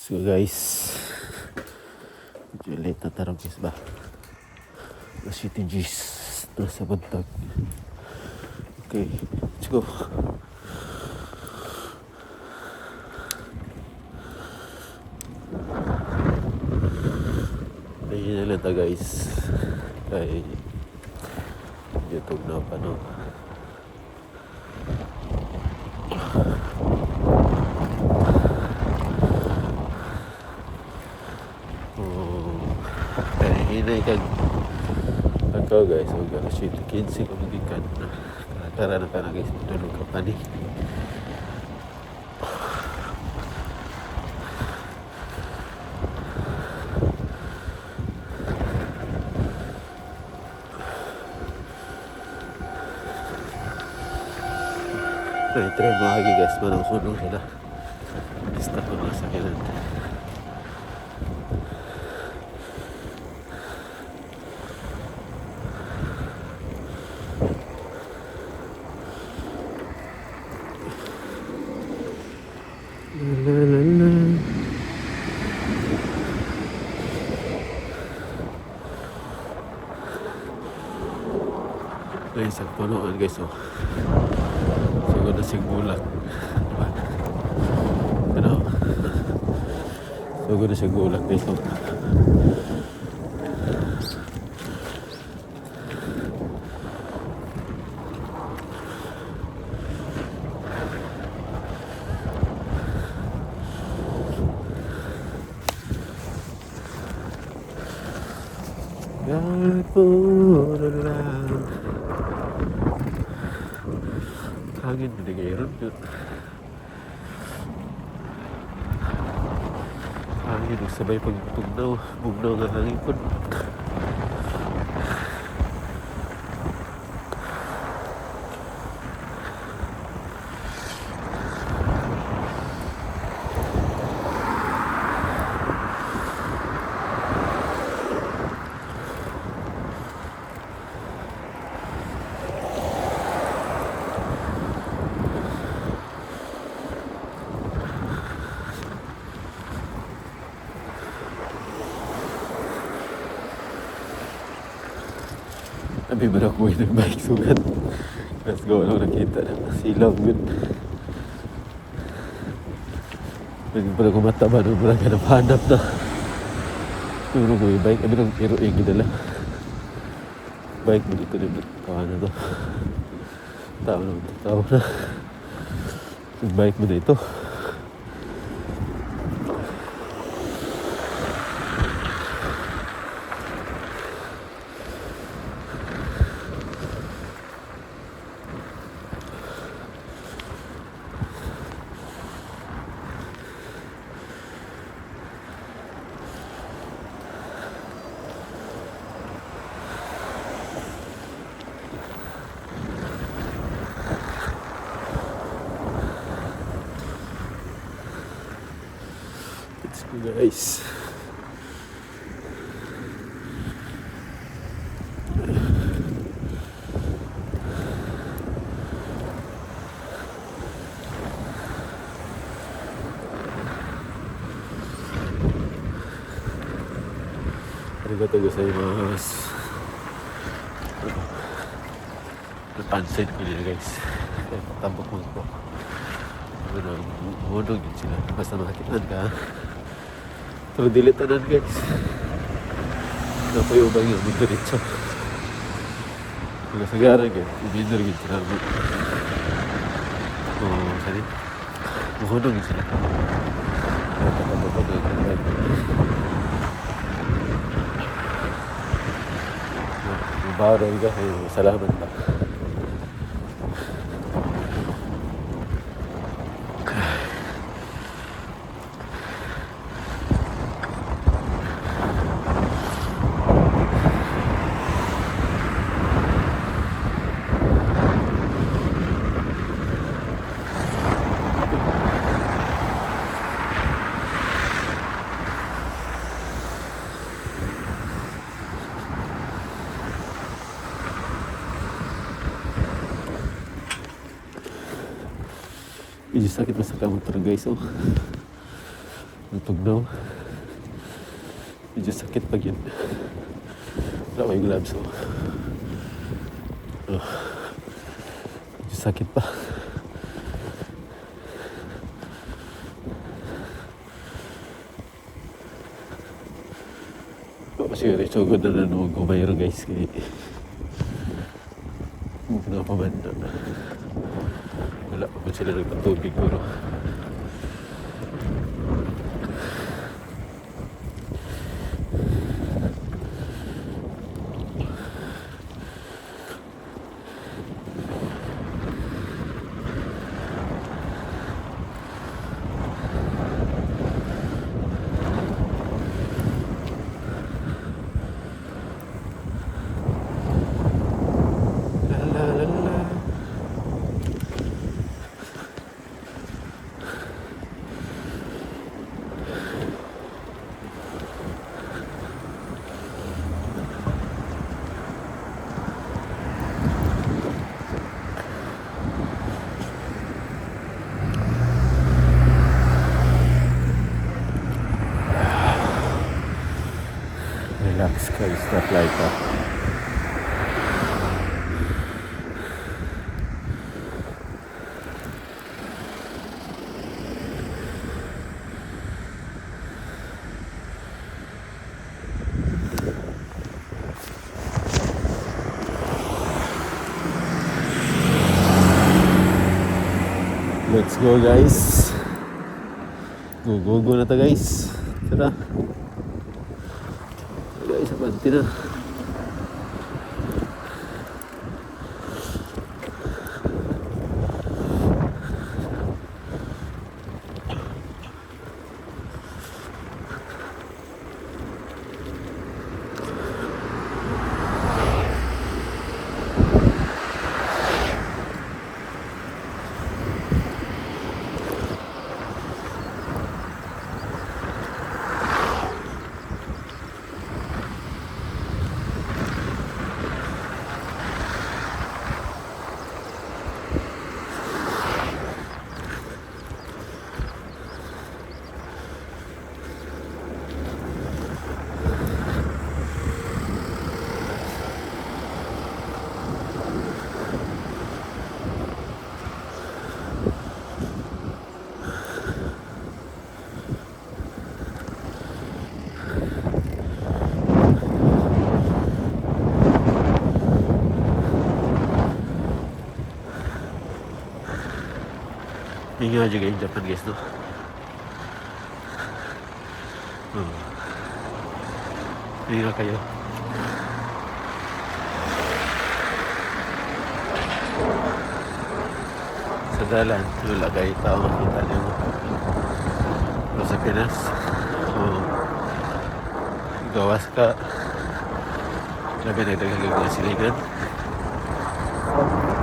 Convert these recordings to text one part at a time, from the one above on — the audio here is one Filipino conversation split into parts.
So guys, medyo late na tarong guys ba? City G's nasa bantag. Okay, let's go. Ayun na lang ta guys. Kay YouTube na pa no. Hinay kag ako guys, so gala shit 15 ko magikan na tara na kana guys tulog ka pa ni ay try mo lagi guys manang sunod sila basta ko na sa kanan. Ay, isang punuan guys, oh. Siguro na sigulat. Diba? Ano? Siguro na sigulat guys, oh. God for the land. Hangin na nagayroon yun. Hangin, nagsabay pagtugnaw. Bugnaw nga hangin po. Abi ba na ko ng bike sugat. Let's go, ano nakita na silaw good. Pwede pala kumataba doon pala ka napahanap na. Turo ko yung bike, abi nang iro yung gidala. Bike mo dito rin, kawan na to. Tao na. Yung bike mo dito. Let's go guys. Arigatou gozaimasu. Napansin ko nila guys. Kaya patambok mo ko. Munong yun sila. Basta makakitan ka. Pero dilitanan guys. Napoy ubang yun. May diretso. Nagasagaran guys. Ibinor yun sila. Saan yun? Munong yun sila. Baru juga, salamat pa. Medyo sakit na sa kamotor guys, oh. Tugnaw. Medyo sakit pag yun. Wala ko yung gloves oh. Medyo sakit pa. Kasi resugod na nanuog kumayro guys. Kaya hindi na pamanda. Wala pa sila nagpatubig bro. Relax guys, start like that. Let's go guys. Go na ta guys. Tara. Guys, abante na. Hinga juga yung Japan guys, no? Hinga kayo. Sa dalan, wala kayo tao makita niyo. Pero sa Pinas, gawas ka. Labi nagdagagag na silingan.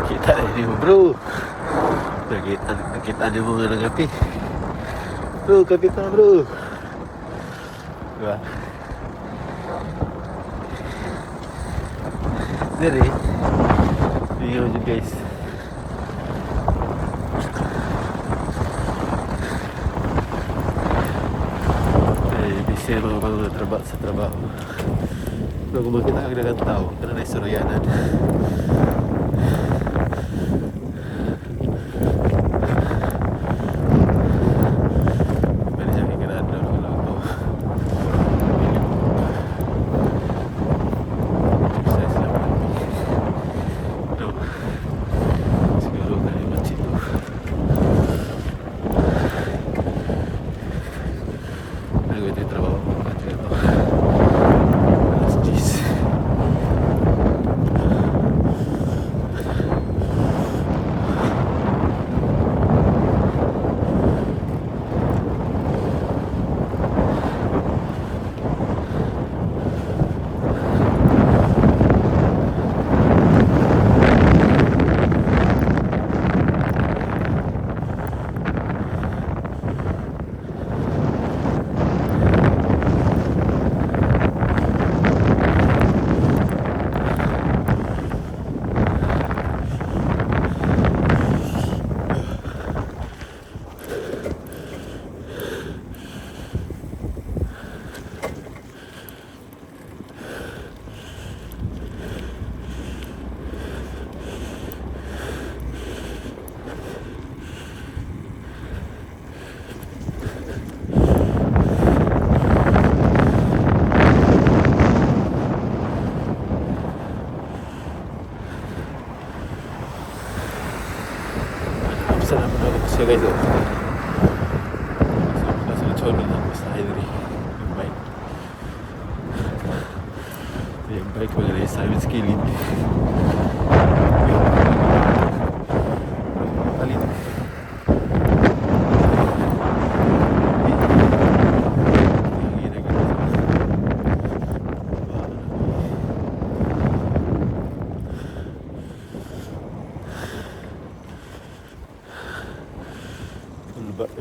Kita na yun bro. Nakita niyo mga nangapi. Bro, kapita bro. Diba? Dari. Video aja guys. Bisa mga trabaho sa trabaho. Pero kung makita ang dagang tao, karena na istoryanan. siya guys. Oh. So, kasunod-sunod na ako sa Henry. Yung bike. Yung bike mga na sa amin skilid. Palit.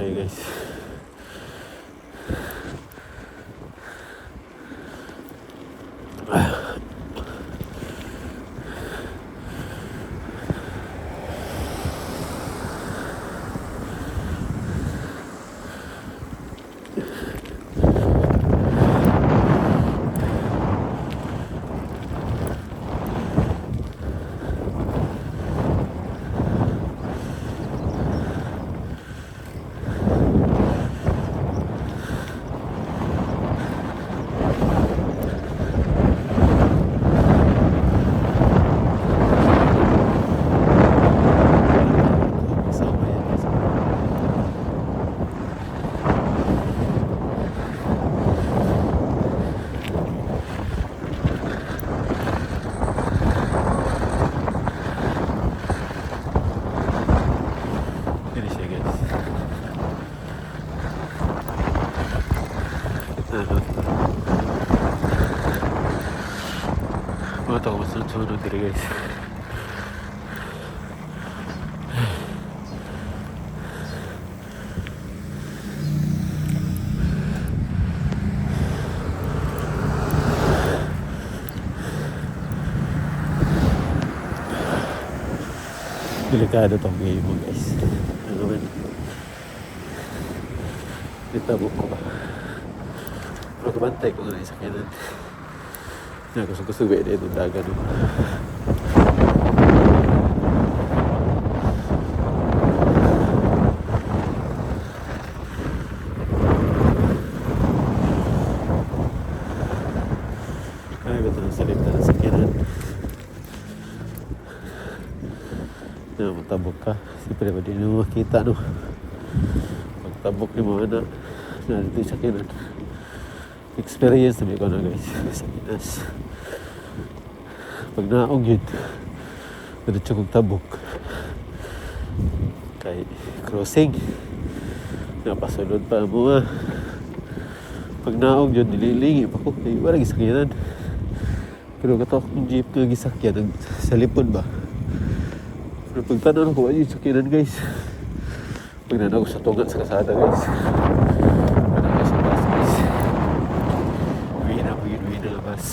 Hey guys. Mga tao masunod-sunod dito guys. Delikado tong game mo guys. Ano man? Ditabok ko ba? Pero kabantay ko nga na isa kanan. Kusog-kusog dito dagan. Ay, betul na salita na sakyanan. Matabok ka. Siyempre ba din mo makita, no? Pagtabok ni mga anak, narito yung sakyanan. Experience na ko na guys sa Pinas. Pag naog yun, diretso kong tabok. Kay crossing, napasunod pa mo nga. Pag naog yun, nililingi pa ko. Ay, walang gisakyanan. Pero kato akong jeep na gisakyan sa lipon ba. Pero pagtanong ko, ay, sakyanan guys. Pag nanag ko sa tungat sa kasada guys. Nanag ko sa bus guys. Uwi na bus.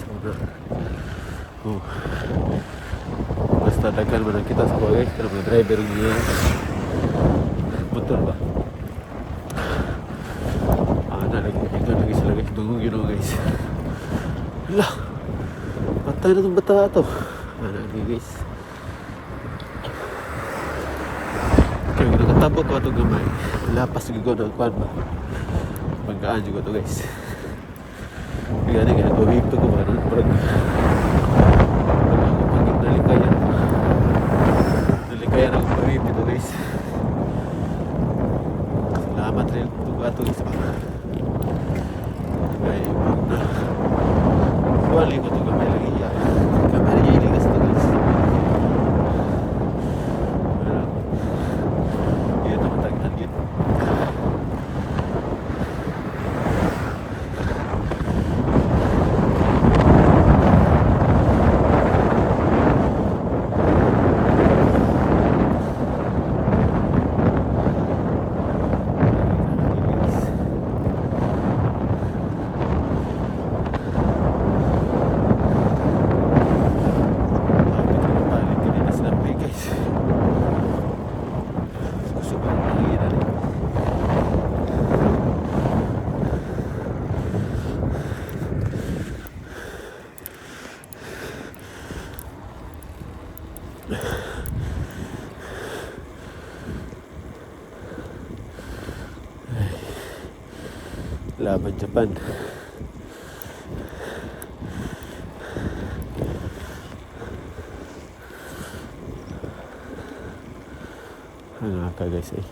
Sauna. Oh. Basta daghan man ang kita sa mga guys. Kaya mga driver niya. Motor ba? Nalagyan lagi sila guys. Dungong yun guys. Lah! Patay na itong bata ito. Lagi guys. Kaya nakatabot ko itong gamay. Lapas ko ng kwan ba? Banggaan juga ito guys. Kaya gawin ito ko ba? Nalikayan ako gawin ito guys. Salamat rin ito ato guys ba? Ay, huwag na. Wali ko ito gamay lagi yan. Gamay lagi iligas ito guys. Ito matagnan gitu. Laban Japan. Hanapin ka guys eh.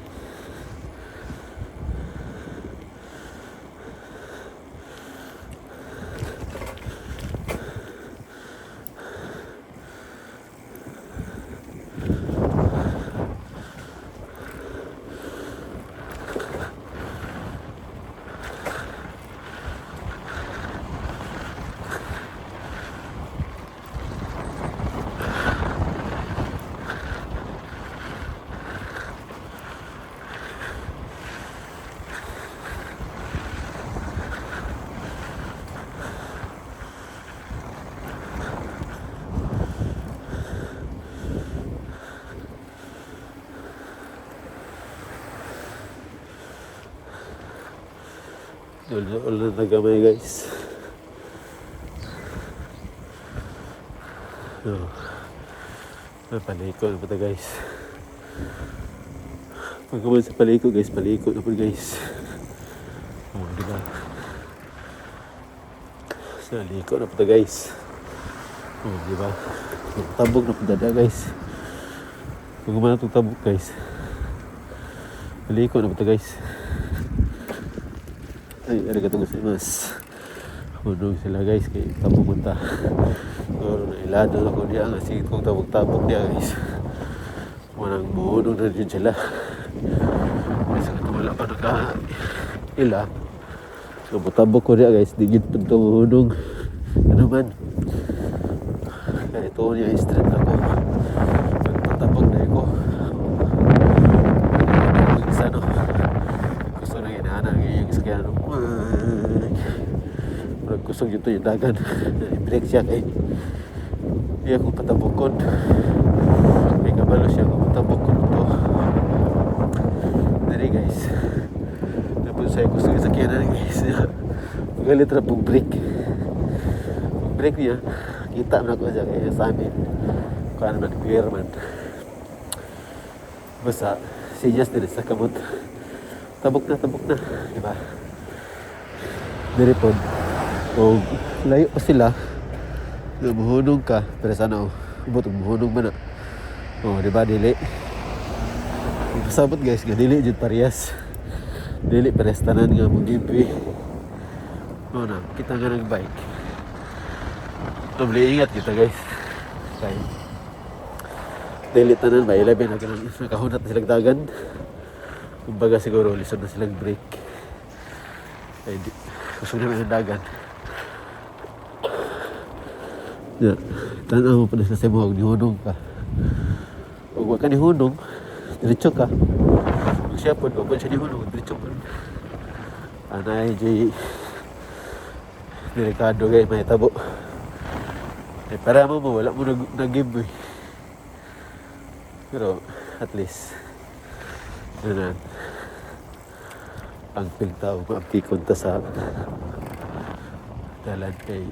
Ulan na gamay guys. Oh. Paliko na pa guys. Pag kumain sa paliko guys, paliko na pa guys. Oh, diba? Sa liko na pa guys. Oh, diba? Tabog na pa guys. Pag kumain itong tabog guys, paliko na pa guys. Ay, arigatou gozaimasu. Hunong sila guys, kay tabog punta. Siguro na ilado na ko diya, nga sige kong tabog-tabog diya guys. Manang buhunong na dyan sila. Kasi nga wala pa naka-ila. So, butabog ko diya guys, digit pa itong buhunong. Ano man. Kaya ito niya, straight ako. Pagpatabog na ako. Isa no. Gusto na ginahanang yung sakyan. Kusog ito yung dagan. I-break siya kay iya kong patabukon. May kabalo siya kong patabukon ito. Dari guys. Tapos saya kusog yung sakyan na guys. Magalit na pong break. Pong break niya, kita na ko siya kaya sa amin. Kaya naman nag-wear man. Basta, sinyas din sa kamot. Tabok na. Diba? Dari po. O layo pa sila. Buhunong ka. Pero sana ubot ang buhunong man na. O diba dili. Pasabot guys nga dili dyan parehas. Dili parehas tanan nga mong giveaway. O na kita nga ng bike. Tumuli ingat kita guys. Okay. Dili tanan ba 11 nakahunat na silang dagan. Kumbaga siguro lisod na silang break. Ay di kusog na may dagan. Yeah. Tanaw mo pa na sa mo, nihunong ka. Huwag wag ka nihunong, diretso ka. Huwag siya po, huwag siya nihunong, diretso po. Anay, Jay. Delikado guys, may tabo. Eh, para mo wala mo nag-give eh. Pero, at least, ano ang pingtao, maapikon ta sa dalan kay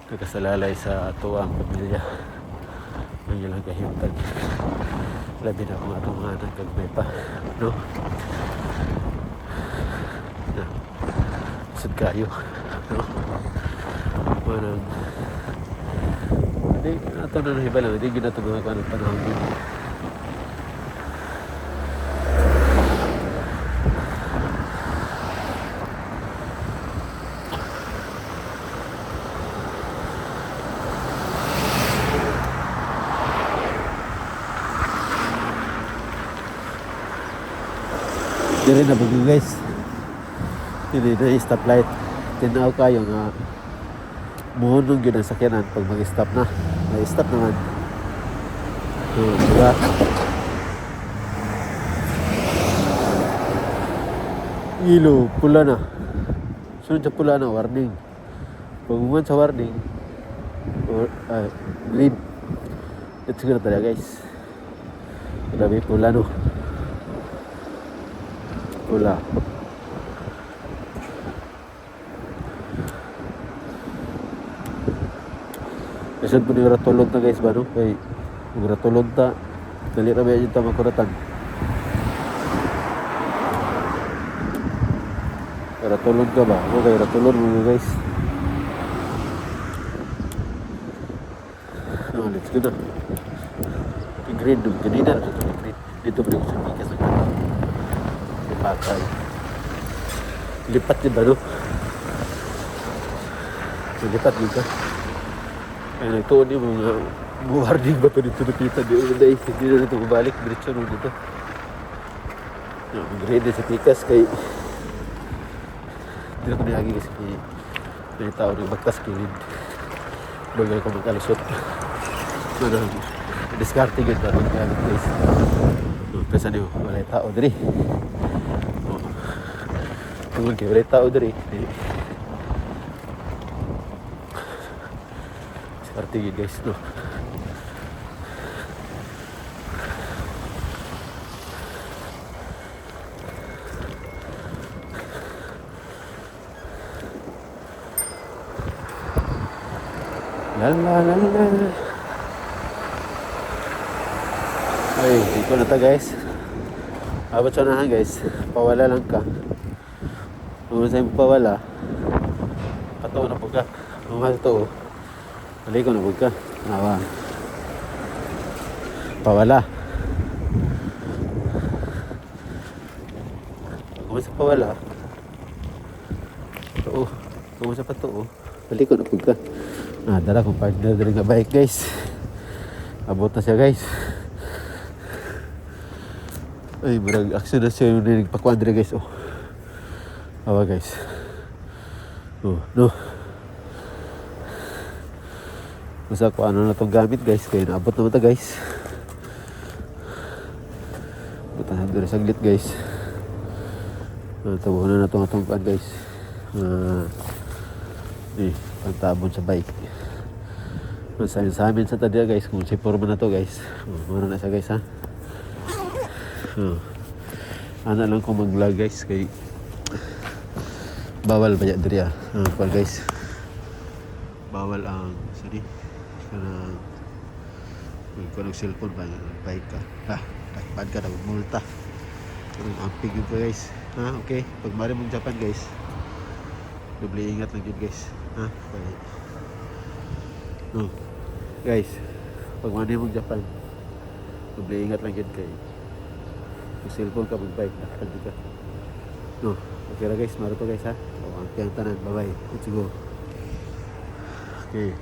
nagkasalalay sa tuwang pamilya ng ilang kahimtag. Labi na kung atong mga nagkagmay pa, no? Na, sud kayo, no? Manang hindi, ato na nahiba lang, hindi ginatubang ako ng panahon din. Dili na bugo guys. Dili na yung stoplight. Tinaw kayo nga muhunong yun ang sakyanan pag mag-stop na. Mag-stop naman. Diba? Ilo, pula na. Sunod sa pula na, warning. Pag umuwan sa warning, green. Ito siguro talaga guys. Grabe pula no. Pula. Kasi po ni ratulog na guys ba no? Kay ratulog ta. Dali na ba yung tamang kuratan. Ratulog ka ba? Okay, ratulog mo guys. Oh, let's go na. Green, ganina na ito green. Dito pa rin sa Pikas ng kataw. Sa Patay. Lipat din ba, no? Lipat dito. Kaya nagtuon yung mga warning ba ito dito nakita. Hindi na ito bumalik. Diretso nung dito. Mag-ready sa Pikas kay hindi na ko niyagi kasi may tao na magtas kilid. Bagal ko mag-alusot. Diskarte yun na mag-alusot guys. Pesa niyo, wala yung tao diri. Tungkol kayo, wala yung tao diri. Diskarte yun guys, no? La la la la. Ay, dito na ta guys. Abot siya na guys. Pawala lang ka. Kung sa'yo pawala, pataw na po ka. Kung ito, balik ko na po ka. Nawa. Pawala. Kung sa pawala, ito, kung sa pato, balik ko na po ka. Dala kong partner din nga bike guys. Abot na siya guys. Ay, marag action na siya yung nagpakuan din guys. Awa guys. No. Masa ko ano na itong gamit guys. Kaya naabot naman ito guys. Butan na doon saglit guys. Tabunan na itong atong kuan guys. Pagtabon sa bike. Sa amin sa tadya guys, kung sipor man na to guys. Muna na siya guys ha. Ano lang kung mag-vlog guys kay bawal ba yan diri guys. Bawal ang sorry. Kung cellphone ba bike ka. Takpan ka na multa. Ang ampig yun guys. Okay. Pag mari mong Japan guys. Doble ingat lang yun guys. Okay. Guys, pag mani mong Japan, doble ingat lang yun kay kung cellphone ka, mag-bike, nakakandi ka. Okay na guys, maro to guys ha. Ang tanan, bye bye. Let's go. Okay.